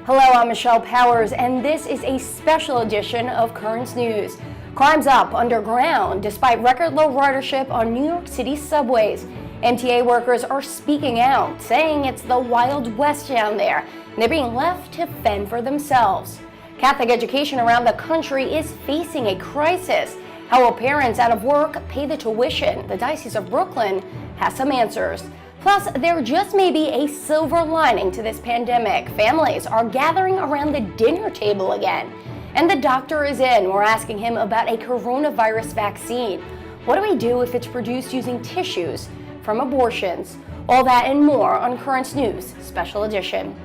Hello, I'm MICHELLECPOWERS, and this is a special edition of Currents News. Crime's up underground despite record low ridership on New York City subways. MTA workers are speaking out, saying it's the Wild West down there, and they're being left to fend for themselves. Catholic education around the country is facing a crisis. How will parents out of work pay the tuition? The Diocese of Brooklyn has some answers. Plus, there just may be a silver lining to this pandemic. Families are gathering around the dinner table again. And the doctor is in. We're asking him about a coronavirus vaccine. What do we do if it's produced using tissues from abortions? All that and more on Currents News Special Edition.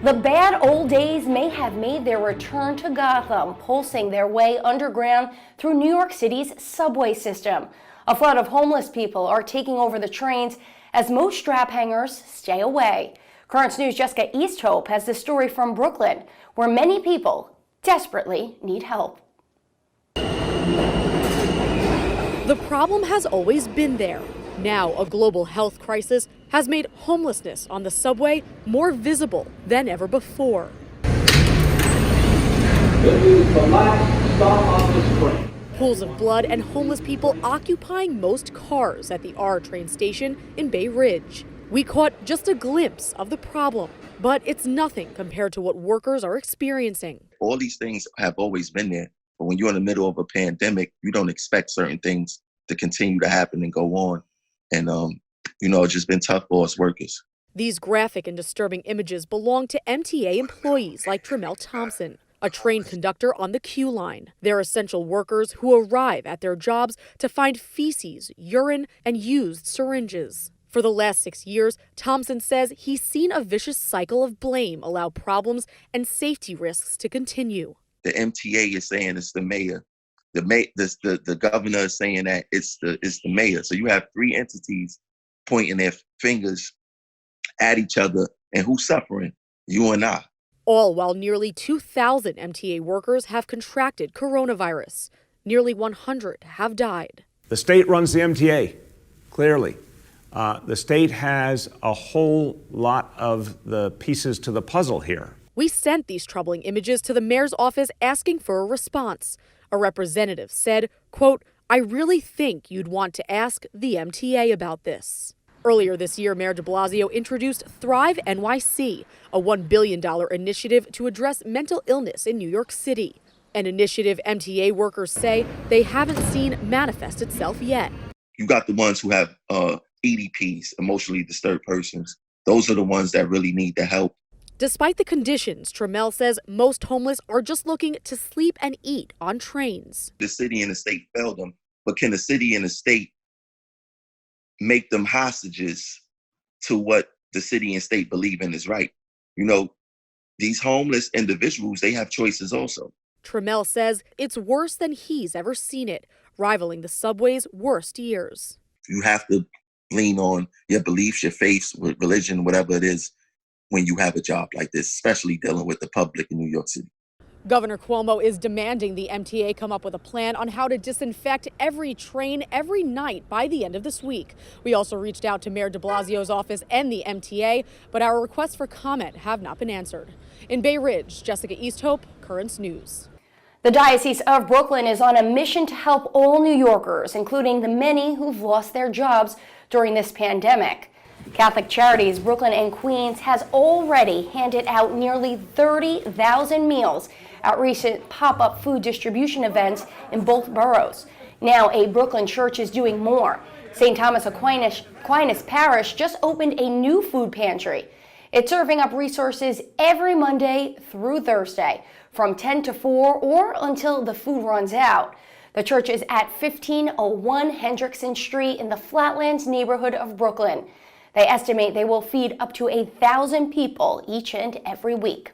The bad old days may have made their return to Gotham, pulsing their way underground through New York City's subway system. A flood of homeless people are taking over the trains as most strap hangers stay away. Currents News' Jessica Easthope has this story from Brooklyn, where many people desperately need help. The problem has always been there. Now, a global health crisis has made homelessness on the subway more visible than ever before. Pools of blood and homeless people occupying most cars at the R train station in Bay Ridge. We caught just a glimpse of the problem, but it's nothing compared to what workers are experiencing. All these things have always been there, but when you're in the middle of a pandemic, you don't expect certain things to continue to happen and go on. And, it's just been tough for us workers. These graphic and disturbing images belong to MTA employees like THOMPSON, a train conductor on the Q line. They're essential workers who arrive at their jobs to find feces, urine, and used syringes. For the last 6 years, Thompson says he's seen a vicious cycle of blame allow problems and safety risks to continue. The MTA is saying it's the mayor. The governor is saying that it's the mayor. So you have three entities pointing their fingers at each other, and who's suffering? You and I. All while nearly 2,000 MTA workers have contracted coronavirus. Nearly 100 have died. The state runs the MTA, clearly. The state has a whole lot of the pieces to the puzzle here. We sent these troubling images to the mayor's office asking for a response. A representative said, quote, "I really think you'd want to ask the MTA about this." Earlier this year, Mayor de Blasio introduced Thrive NYC, a $1 billion initiative to address mental illness in New York City. An initiative MTA workers say they haven't seen manifest itself yet. You got the ones who have EDPs, emotionally disturbed persons. Those are the ones that really need the help. Despite the conditions, TRAMELL says most homeless are just looking to sleep and eat on trains. The city and the state failed them, but can the city and the state make them hostages to what the city and state believe in is right? These homeless individuals, they have choices also. TRAMELL says it's worse than he's ever seen it, rivaling the subway's worst years. You have to lean on your beliefs, your faiths, religion, whatever it is, when you have a job like this, especially dealing with the public in New York City. Governor Cuomo is demanding the MTA come up with a plan on how to disinfect every train every night by the end of this week. We also reached out to Mayor de Blasio's office and the MTA, but our requests for comment have not been answered. In Bay Ridge, Jessica Easthope, Currents News. The Diocese of Brooklyn is on a mission to help all New Yorkers, including the many who've lost their jobs during this pandemic. Catholic Charities Brooklyn and Queens has already handed out nearly 30,000 meals at recent pop-up food distribution events in both boroughs. Now a Brooklyn church is doing more. St. Thomas Aquinas Parish just opened a new food pantry. It's serving up resources every Monday through Thursday from 10 to 4 or until the food runs out. The church is at 1501 Hendrickson Street in the Flatlands neighborhood of Brooklyn. They estimate they will feed up to 1,000 people each and every week.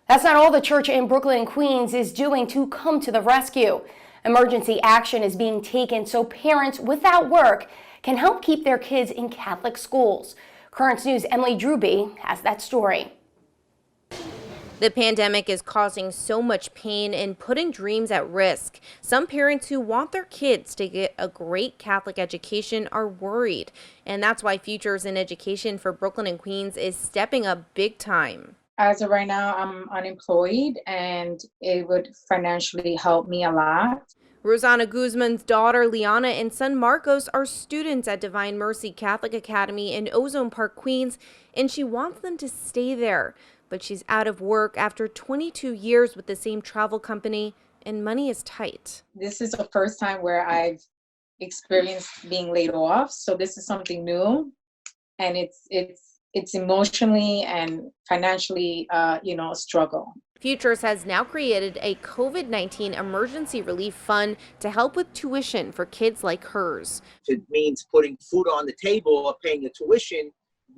That's not all the church in Brooklyn and Queens is doing to come to the rescue. Emergency action is being taken so parents without work can help keep their kids in Catholic schools. Currents News' Emily DROOBY has that story. The pandemic is causing so much pain and putting dreams at risk. Some parents who want their kids to get a great Catholic education are worried, and that's why Futures in Education for Brooklyn and Queens is stepping up big time. As of right now, I'm unemployed, and it would financially help me a lot. Rosanna Guzman's daughter Liana and son Marcos are students at Divine Mercy Catholic Academy in Ozone Park, Queens, and she wants them to stay there. But she's out of work after 22 years with the same travel company, and money is tight. This is the first time where I've experienced being laid off, so this is something new, and it's emotionally and financially, a struggle. Futures has now created a COVID-19 emergency relief fund to help with tuition for kids like hers. It means putting food on the table or paying a tuition.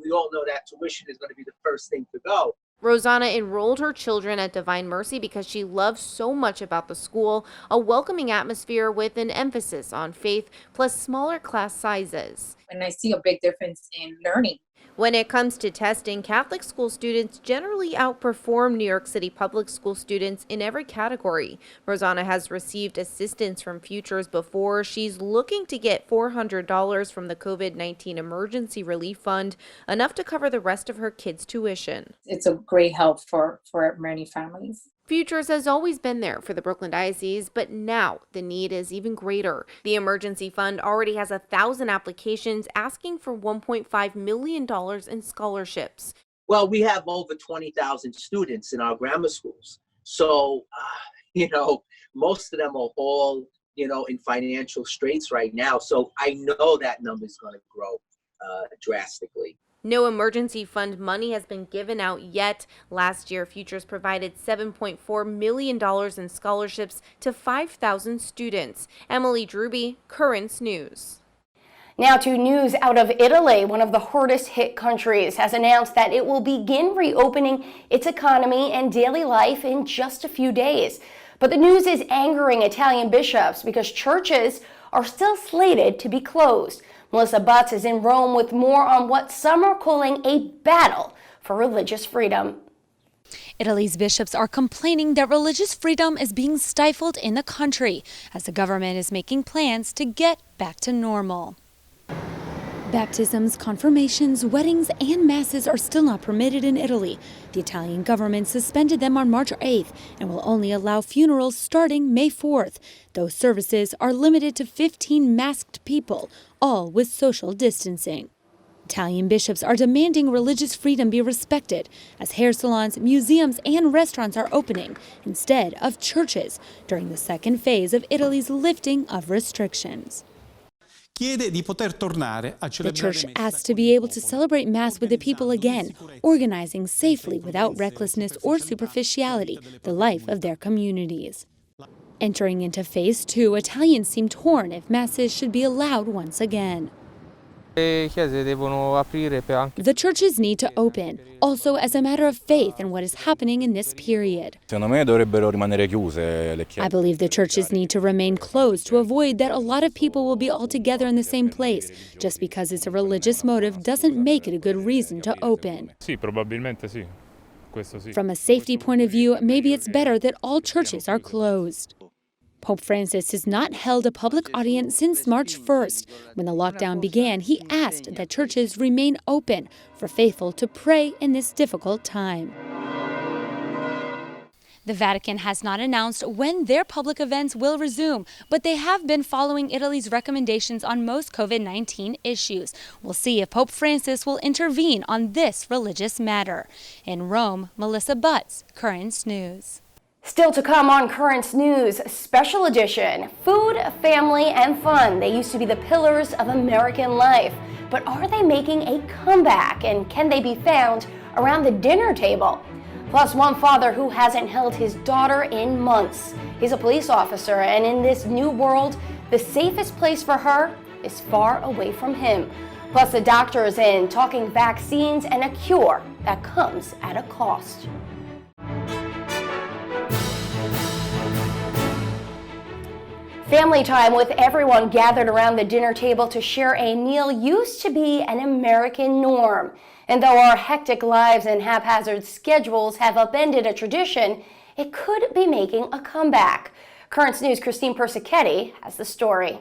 We all know that tuition is going to be the first thing to go. Rosanna enrolled her children at Divine Mercy because she loves so much about the school, a welcoming atmosphere with an emphasis on faith, plus smaller class sizes. And I see a big difference in learning. When it comes to testing, Catholic school students generally outperform New York City public school students in every category. Rosanna has received assistance from Futures before. She's looking to get $400 from the COVID-19 Emergency Relief Fund, enough to cover the rest of her kids' tuition. It's a great help for many families. Futures has always been there for the Brooklyn Diocese, but now the need is even greater. The emergency fund already has 1,000 applications asking for $1.5 million in scholarships. Well, we have over 20,000 students in our grammar schools. So, most of them are all, in financial straits right now. So I know that number is going to grow drastically. No emergency fund money has been given out yet. Last year, Futures provided $7.4 million in scholarships to 5,000 students. Emily Drooby, Currents News. Now to news out of Italy. One of the hardest hit countries has announced that it will begin reopening its economy and daily life in just a few days. But the news is angering Italian bishops because churches are still slated to be closed. Melissa Butts is in Rome with more on what some are calling a battle for religious freedom. Italy's bishops are complaining that religious freedom is being stifled in the country as the government is making plans to get back to normal. Baptisms, confirmations, weddings, and masses are still not permitted in Italy. The Italian government suspended them on March 8th and will only allow funerals starting May 4th. Those services are limited to 15 masked people, all with social distancing. Italian bishops are demanding religious freedom be respected as hair salons, museums, and restaurants are opening instead of churches during the second phase of Italy's lifting of restrictions. The church asks to be able to celebrate Mass with the people again, organizing safely without recklessness or superficiality the life of their communities. Entering into phase 2, Italians seem torn if Masses should be allowed once again. The churches need to open, also as a matter of faith in what is happening in this period. I believe the churches need to remain closed to avoid that a lot of people will be all together in the same place. Just because it's a religious motive doesn't make it a good reason to open. From a safety point of view, maybe it's better that all churches are closed. Pope Francis has not held a public audience since March 1st. When the lockdown began, he asked that churches remain open for faithful to pray in this difficult time. The Vatican has not announced when their public events will resume, but they have been following Italy's recommendations on most COVID-19 issues. We'll see if Pope Francis will intervene on this religious matter. In Rome, Melissa Butts, Currents News. Still to come on Currents News, special edition, food, family, and fun. They used to be the pillars of American life, but are they making a comeback, and can they be found around the dinner table? Plus, one father who hasn't held his daughter in months. He's a police officer, and in this new world, the safest place for her is far away from him. Plus, the doctors in talking vaccines and a cure that comes at a cost. Family time with everyone gathered around the dinner table to share a meal used to be an American norm. And though our hectic lives and haphazard schedules have upended a tradition, it could be making a comeback. Currents News' Christine Persichetti has the story.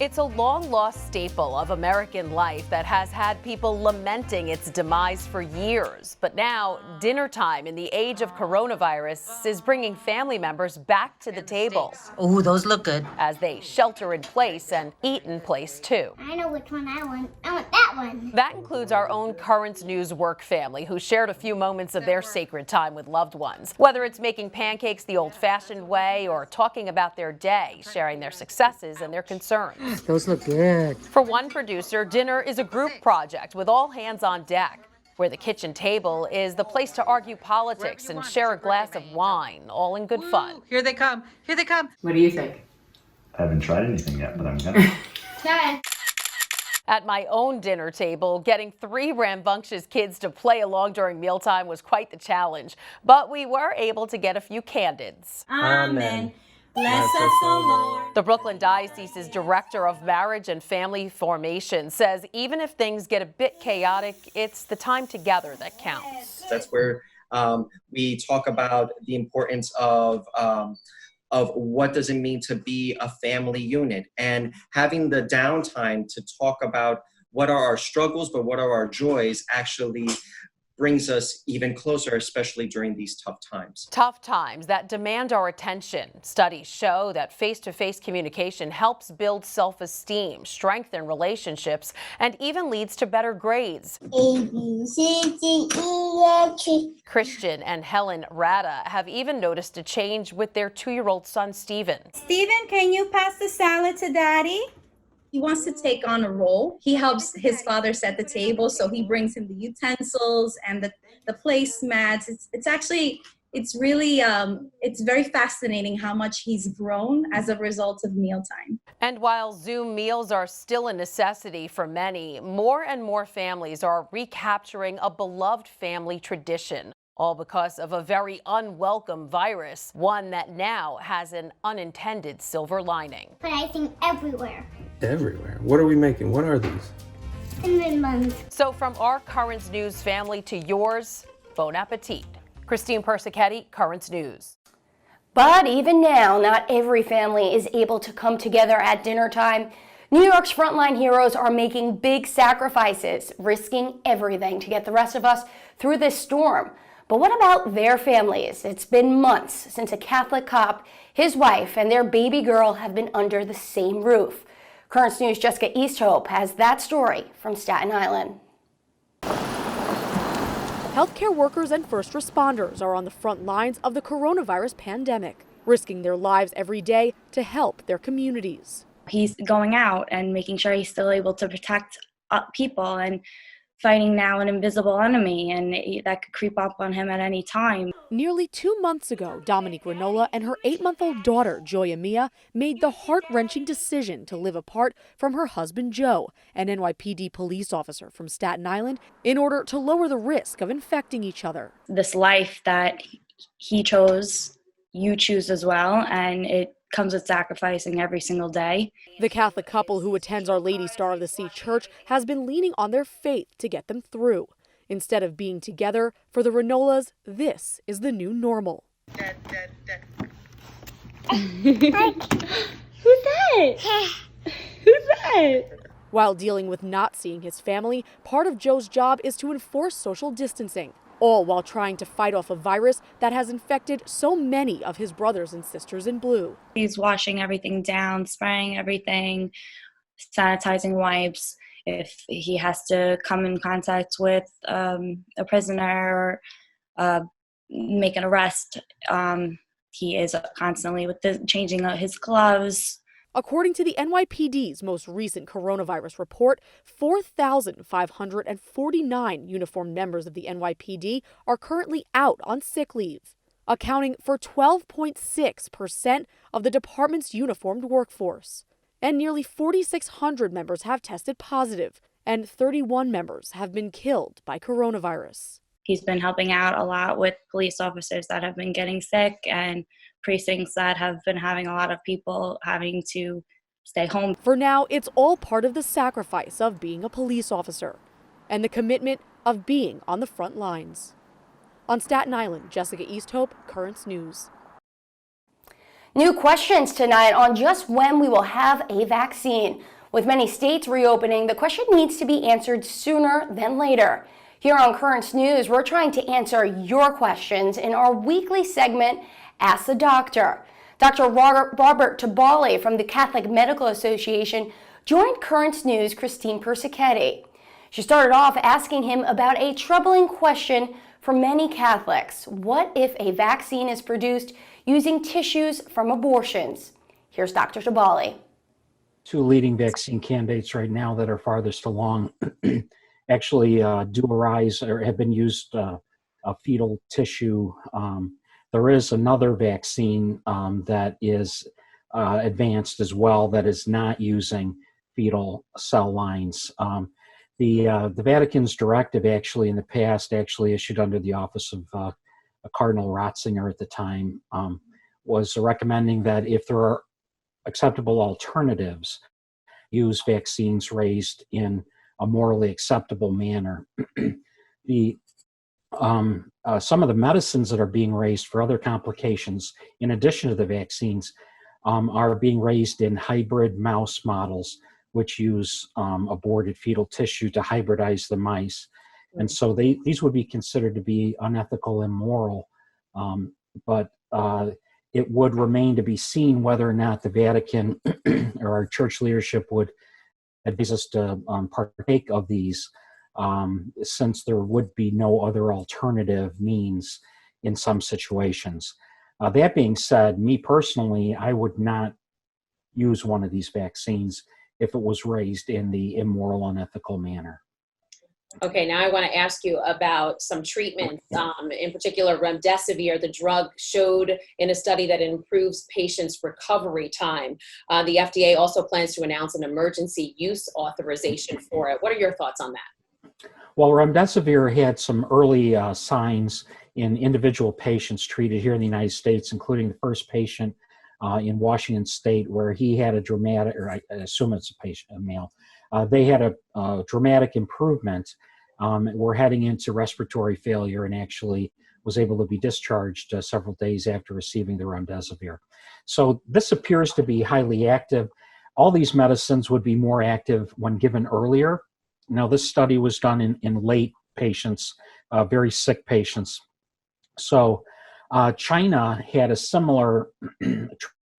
It's a long-lost staple of American life that has had people lamenting its demise for years. But now, dinner time in the age of coronavirus is bringing family members back to the table. Oh, those look good. As they shelter in place and eat in place, too. I know which one I want. I want that one. That includes our own Currents News work family, who shared a few moments of their sacred time with loved ones. Whether it's making pancakes the old-fashioned way or talking about their day, sharing their successes and their concerns. Those look good. For one producer, dinner is a group project with all hands on deck, where the kitchen table is the place to argue politics and share a glass of wine, all in good fun. Here they come. Here they come. What do you think? I haven't tried anything yet, but I'm gonna. Try. At my own dinner table, getting 3 rambunctious kids to play along during mealtime was quite the challenge, but we were able to get a few candids. Amen. Bless us, O Lord. The Brooklyn Diocese's Director of Marriage and Family Formation says even if things get a bit chaotic, it's the time together that counts. That's where we talk about the importance of what does it mean to be a family unit, and having the downtime to talk about what are our struggles, but what are our joys actually brings us even closer, especially during these tough times. Tough times that demand our attention. Studies show that face-to-face communication helps build self-esteem, strengthen relationships, and even leads to better grades. A, B, C, D, E, F, G. Christian and Helen Rada have even noticed a change with their 2-year-old son, Steven. Steven, can you pass the salad to Daddy? He wants to take on a role. He helps his father set the table, so he brings him the utensils and the placemats. It's very fascinating how much he's grown as a result of mealtime. And while Zoom meals are still a necessity for many, more and more families are recapturing a beloved family tradition, all because of a very unwelcome virus, one that now has an unintended silver lining. But I think everywhere. Everywhere. What are we making? What are these? Cinnamon buns. So from our Currents News family to yours, bon appetit. Christine Persichetti, Currents News. But even now, not every family is able to come together at dinner time. New York's frontline heroes are making big sacrifices, risking everything to get the rest of us through this storm. But what about their families? It's been months since a Catholic cop, his wife, and their baby girl have been under the same roof. Currents News' Jessica Easthope has that story from Staten Island. Healthcare workers and first responders are on the front lines of the coronavirus pandemic, risking their lives every day to help their communities. He's going out and making sure he's still able to protect people and fighting now an invisible enemy, and that could creep up on him at any time. Nearly 2 months ago, Dominique Ranola and her 8-month-old daughter, Joya Mia, made the heart-wrenching decision to live apart from her husband, Joe, an NYPD police officer from Staten Island, in order to lower the risk of infecting each other. This life that he chose, you choose as well, and it comes with sacrificing every single day. The Catholic couple who attends Our Lady Star of the Sea Church has been leaning on their faith to get them through. Instead of being together, for the Ranolas, this is the new normal. Who's that? Who's that? While dealing with not seeing his family, part of Joe's job is to enforce social distancing, all while trying to fight off a virus that has infected so many of his brothers and sisters in blue. He's washing everything down, spraying everything, sanitizing wipes. If he has to come in contact with a prisoner or make an arrest, he is constantly changing out his gloves. According to the NYPD's most recent coronavirus report, 4,549 uniformed members of the NYPD are currently out on sick leave, accounting for 12.6% of the department's uniformed workforce. And nearly 4,600 members have tested positive, and 31 members have been killed by coronavirus. he's been helping out a lot with police officers that have been getting sick and precincts that have been having a lot of people having to stay home. For now, it's all part of the sacrifice of being a police officer and the commitment of being on the front lines. On Staten Island, Jessica Easthope, Currents News. New questions tonight on just when we will have a vaccine. With many states reopening, the question needs to be answered sooner than later. Here on Currents News, we're trying to answer your questions in our weekly segment, Ask the Doctor. Dr. Robert TIBALLI from the Catholic Medical Association joined Currents News' Christine Persichetti. She started off asking him about a troubling question for many Catholics. What if a vaccine is produced using tissues from abortions? Here's Dr. TIBALLI. Two leading vaccine candidates right now that are farthest along actually do arise or have been used fetal tissue. There is another vaccine that is advanced as well that is not using fetal cell lines. The Vatican's directive actually in the past, actually issued under the office of Cardinal Ratzinger at the time, was recommending that if there are acceptable alternatives, use vaccines raised in a morally acceptable manner. Some of the medicines that are being raised for other complications, in addition to the vaccines, are being raised in hybrid mouse models, which use aborted fetal tissue to hybridize the mice. And so these would be considered to be unethical and immoral, but it would remain to be seen whether or not the Vatican or our church leadership would advise us to partake of these, since there would be no other alternative means in some situations. That being said, me personally, I would not use one of these vaccines if it was raised in the immoral, unethical manner. Okay, now I want to ask you about some treatments, in particular remdesivir. The drug showed in a study that it improves patients' recovery time. The FDA also plans to announce an emergency use authorization for it. What are your thoughts on that? Well, remdesivir had some early signs in individual patients treated here in the United States, including the first patient in Washington State, where he had a dramatic, or I assume it's a patient, a male. They had a dramatic improvement. Were heading into respiratory failure and actually was able to be discharged several days after receiving the remdesivir. So this appears to be highly active. All these medicines would be more active when given earlier. Now, this study was done in late patients, very sick patients. So China had a similar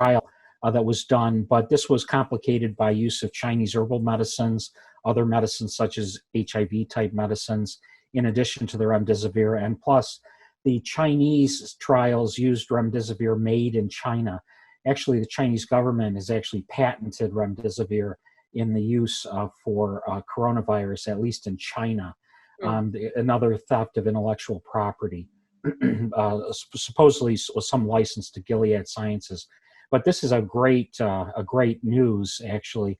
trial that was done, but this was complicated by use of Chinese herbal medicines, other medicines such as HIV-type medicines, in addition to the remdesivir. And plus, the Chinese trials used remdesivir made in China. Actually, the Chinese government has actually patented remdesivir in the use for coronavirus, at least in China. Another theft of intellectual property, supposedly with some license to Gilead Sciences. But this is a great news, actually.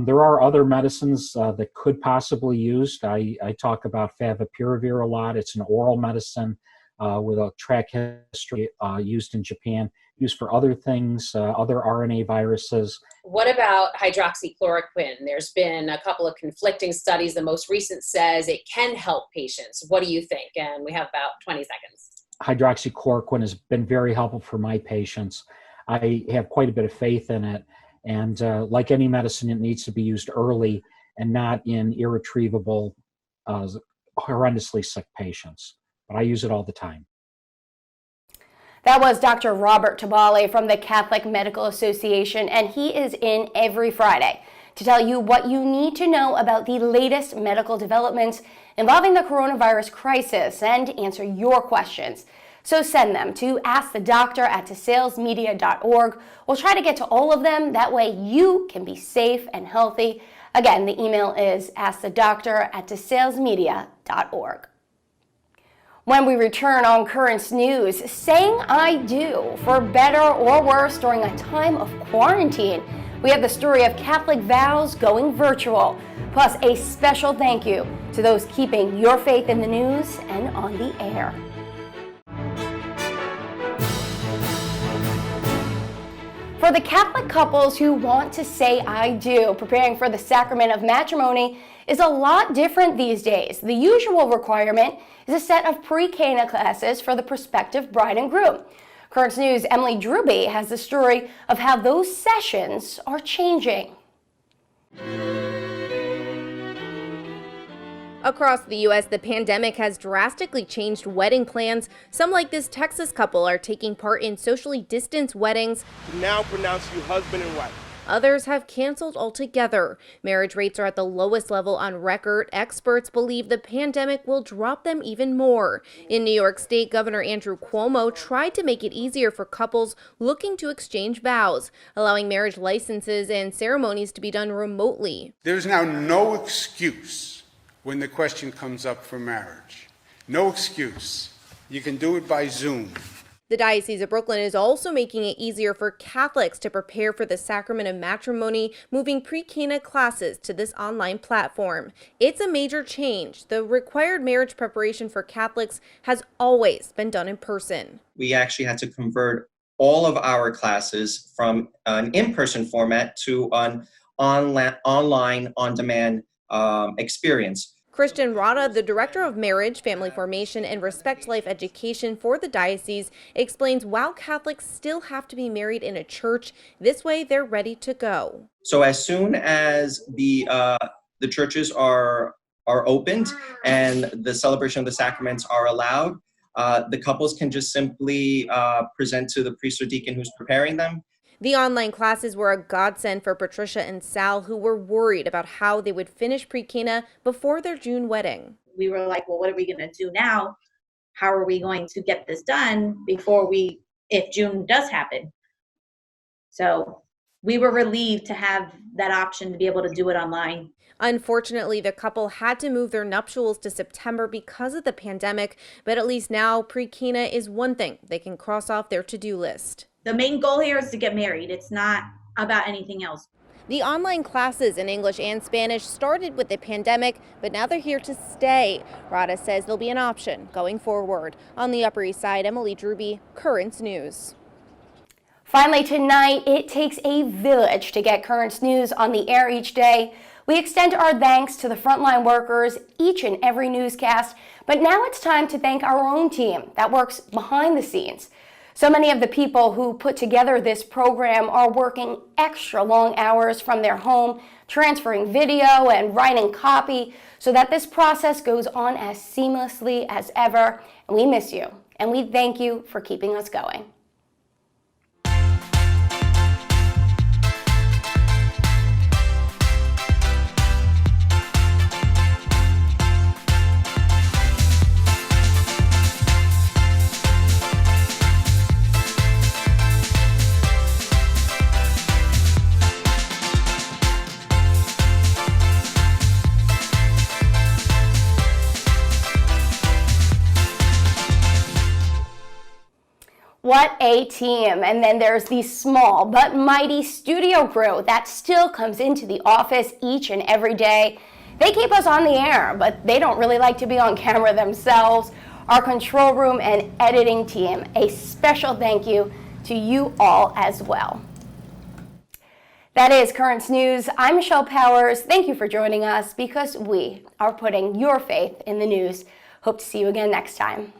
There are other medicines that could possibly be used. I talk about favipiravir a lot. It's an oral medicine with a track history, used in Japan, used for other things, other RNA viruses. What about hydroxychloroquine? There's been a couple of conflicting studies. The most recent says it can help patients. What do you think? And we have about 20 seconds. Hydroxychloroquine has been very helpful for my patients. I have quite a bit of faith in it. And like any medicine, it needs to be used early and not in irretrievable, horrendously sick patients. But I use it all the time. That was Dr. Robert TIBALLI from the Catholic Medical Association, and he is in every Friday to tell you what you need to know about the latest medical developments involving the coronavirus crisis and answer your questions. So send them to askthedoctor@DeSalesMedia.org. We'll try to get to all of them. That way you can be safe and healthy. Again, the email is askthedoctor@DeSalesMedia.org. When we return on Currents News, saying I do for better or worse during a time of quarantine. We have the story of Catholic vows going virtual, plus a special thank you to those keeping your faith in the news and on the air. For the Catholic couples who want to say I do, preparing for the sacrament of matrimony is a lot different these days. The usual requirement is a set of pre-Cana classes for the prospective bride and groom. Currents News' Emily Drooby has the story of how those sessions are changing. Across the U.S., the pandemic has drastically changed wedding plans. Some, like this Texas couple, are taking part in socially distanced weddings. Now pronounce you husband and wife. Others have canceled altogether. Marriage rates are at the lowest level on record. Experts believe the pandemic will drop them even more. In New York State, Governor Andrew Cuomo tried to make it easier for couples looking to exchange vows, allowing marriage licenses and ceremonies to be done remotely. There's now no excuse when the question comes up for marriage. No excuse. You can do it by Zoom. The Diocese of Brooklyn is also making it easier for Catholics to prepare for the sacrament of matrimony, moving pre-Cana classes to this online platform. It's a major change. The required marriage preparation for Catholics has always been done in person. We actually had to convert all of our classes from an in-person format to an online on-demand experience. Christian Rada, the director of Marriage, Family Formation, and Respect Life Education for the diocese, explains while Catholics still have to be married in a church, this way they're ready to go. So as soon as the churches are opened and the celebration of the sacraments are allowed, the couples can just simply present to the priest or deacon who's preparing them. The online classes were a godsend for Patricia and Sal, who were worried about how they would finish pre-Cana before their June wedding. We were like, well, what are we going to do now? How are we going to get this done if June does happen? So we were relieved to have that option to be able to do it online. Unfortunately, the couple had to move their nuptials to September because of the pandemic, but at least now pre-Cana is one thing they can cross off their to-do list. The main goal here is to get married. It's not about anything else. The online classes in English and Spanish started with the pandemic, but now they're here to stay. Rada says they'll be an option going forward. On the Upper East Side, Emily Drooby, Currents News. Finally tonight, it takes a village to get Currents News on the air each day. We extend our thanks to the frontline workers each and every newscast, but now it's time to thank our own team that works behind the scenes. So many of the people who put together this program are working extra long hours from their home, transferring video and writing copy so that this process goes on as seamlessly as ever. And we miss you, and we thank you for keeping us going. What a team. And then there's the small but mighty studio crew that still comes into the office each and every day. They keep us on the air, but they don't really like to be on camera themselves. Our control room and editing team, a special thank you to you all as well. That is Currents News. I'm Michelle Powers. Thank you for joining us because we are putting your faith in the news. Hope to see you again next time.